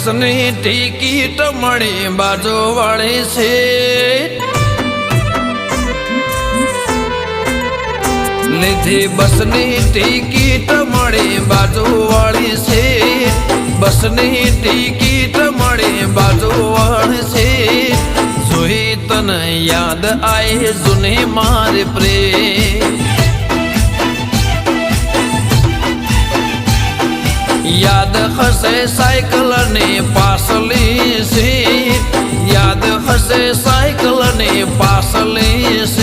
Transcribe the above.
બસની ટિકિટ મળી બાજુવાળી સીટ લીધી બસની ટિકિટ મળી બાજુવાળી સીટ બસની ટિકિટ મળી બાજુવાળી સીટ જોઈ તને યાદ આય જૂની મારી પ્રેમ યાદ હશે સાયકલની પાછલી સીટ યાદ હશે સાયકલની પાછલી સીટ